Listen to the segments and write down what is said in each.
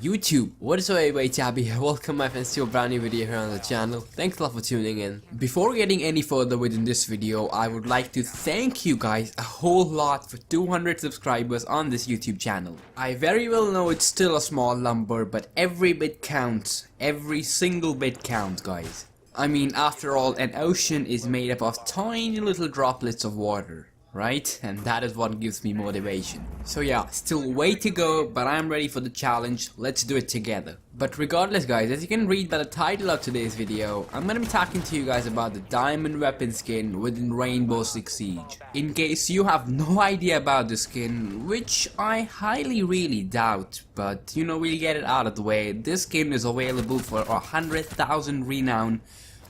YouTube, what is up everybody, Tabby here. Welcome my friends to a brand new video here on the channel. Thanks a lot for tuning in. Before getting any further within this video, I would like to thank you guys a whole lot for 200 subscribers on this YouTube channel. I very well know it's still a small number, but every bit counts. Every single bit counts, guys. I mean, after all, an ocean is made up of tiny little droplets of water, right? And that is what gives me motivation. So yeah, still way to go, but I'm ready for the challenge. Let's do it together. But regardless guys, as you can read by the title of today's video, I'm gonna be talking to you guys about the diamond weapon skin within Rainbow Six Siege. In case you have no idea about the skin, which I highly really doubt, but you know, we'll get it out of the way. This skin is available for 100,000 renown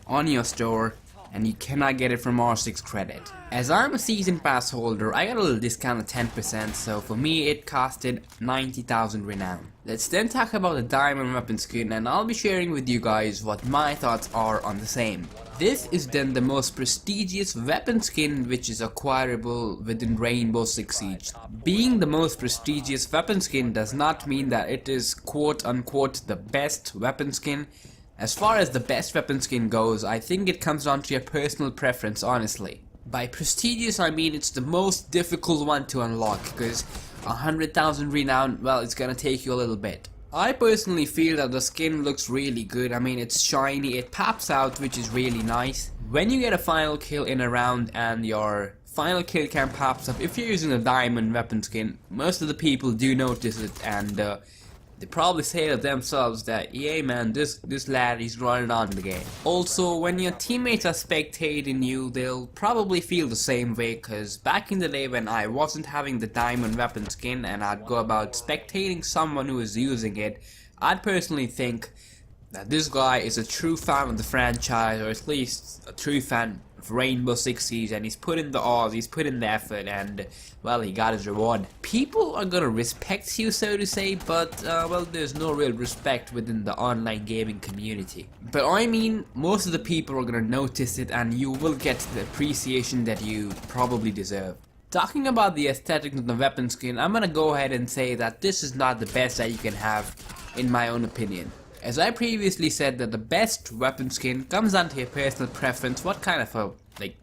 on your store, and you cannot get it from R6 credit. As I'm a season pass holder, I got a little discount of 10%, so for me it costed 90,000 renown. Let's then talk about the diamond weapon skin, and I'll be sharing with you guys what my thoughts are on the same. This is then the most prestigious weapon skin which is acquirable within Rainbow Six Siege. Being the most prestigious weapon skin does not mean that it is quote unquote the best weapon skin. As far as the best weapon skin goes, I think it comes down to your personal preference, honestly. By prestigious, I mean it's the most difficult one to unlock, because 100,000 renown, well, it's gonna take you a little bit. I personally feel that the skin looks really good. I mean, it's shiny, it pops out, which is really nice. When you get a final kill in a round and your final kill cam pops up, if you're using a diamond weapon skin, most of the people do notice it, and they probably say to themselves that, yeah man, this lad is running on the game. Also, when your teammates are spectating you, they'll probably feel the same way, cause back in the day when I wasn't having the diamond weapon skin and I'd go about spectating someone who is using it, I'd personally think that this guy is a true fan of the franchise, or at least a true fan of Rainbow Six Siege, and he's put in the hours, he's put in the effort, and well, he got his reward. People are gonna respect you, so to say, but well, there's no real respect within the online gaming community. But I mean, most of the people are gonna notice it, and you will get the appreciation that you probably deserve. Talking about the aesthetics of the weapon skin, I'm gonna go ahead and say that this is not the best that you can have, in my own opinion. As I previously said, that the best weapon skin comes down to your personal preference, what kind of a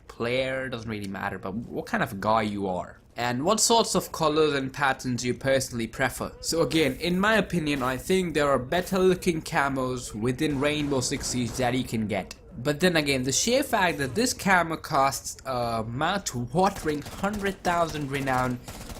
player, doesn't really matter, but what kind of a guy you are, and what sorts of colors and patterns you personally prefer. So again, in my opinion, I think there are better looking camos within Rainbow Six Siege that you can get. But then again, the sheer fact that this camo costs mouth-watering 100,000 renown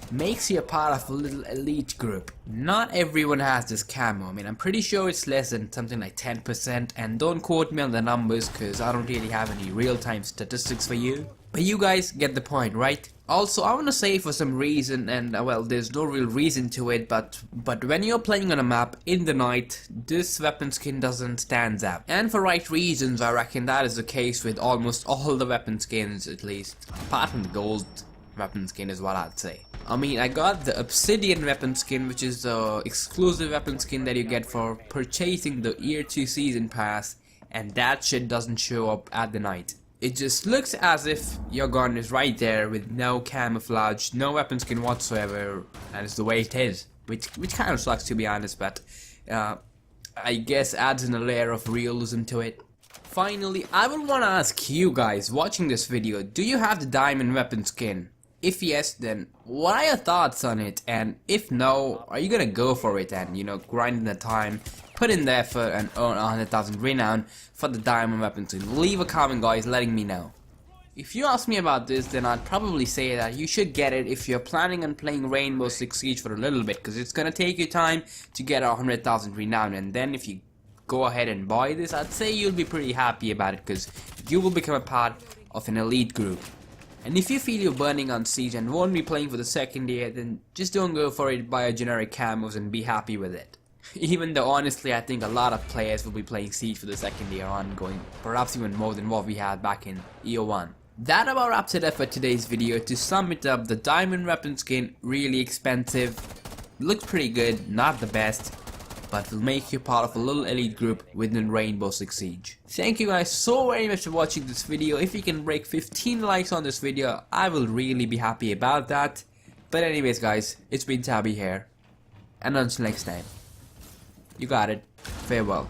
makes you a part of a little elite group. Not everyone has this camo. I mean, I'm pretty sure it's less than something like 10%, and don't quote me on the numbers because I don't really have any real-time statistics for you. But you guys get the point, right? Also, I want to say for some reason, and well, there's no real reason to it, but when you're playing on a map in the night, this weapon skin doesn't stand out. And for right reasons, I reckon that is the case with almost all the weapon skins, at least. Apart from the gold weapon skin is what I'd say. I mean, I got the obsidian weapon skin, which is the exclusive weapon skin that you get for purchasing the year 2 season pass, and that shit doesn't show up at the night. It just looks as if your gun is right there with no camouflage, no weapon skin whatsoever, and it's the way it is, which kind of sucks to be honest, but I guess adds in a layer of realism to it. Finally, I would want to ask you guys watching this video, do you have the diamond weapon skin? If yes, then what are your thoughts on it? And if no, are you gonna go for it and, you know, grind in the time, put in the effort, and earn 100,000 renown for the diamond weapon skin? Leave a comment, guys, letting me know. If you ask me about this, then I'd probably say that you should get it if you're planning on playing Rainbow Six Siege for a little bit, because it's gonna take you time to get 100,000 renown, and then if you go ahead and buy this, I'd say you'll be pretty happy about it, because you will become a part of an elite group. And if you feel you're burning on Siege and won't be playing for the second year, then just don't go for it, buy a generic camos and be happy with it. Even though honestly I think a lot of players will be playing Siege for the second year ongoing, perhaps even more than what we had back in year 1. That about wraps it up for today's video. To sum it up, the diamond weapon skin, really expensive, looks pretty good, not the best, but will make you part of a little elite group within Rainbow Six Siege. Thank you guys so very much for watching this video. If you can break 15 likes on this video, I will really be happy about that. But anyways guys, it's been Tabby here, and until next time, You got it. Farewell.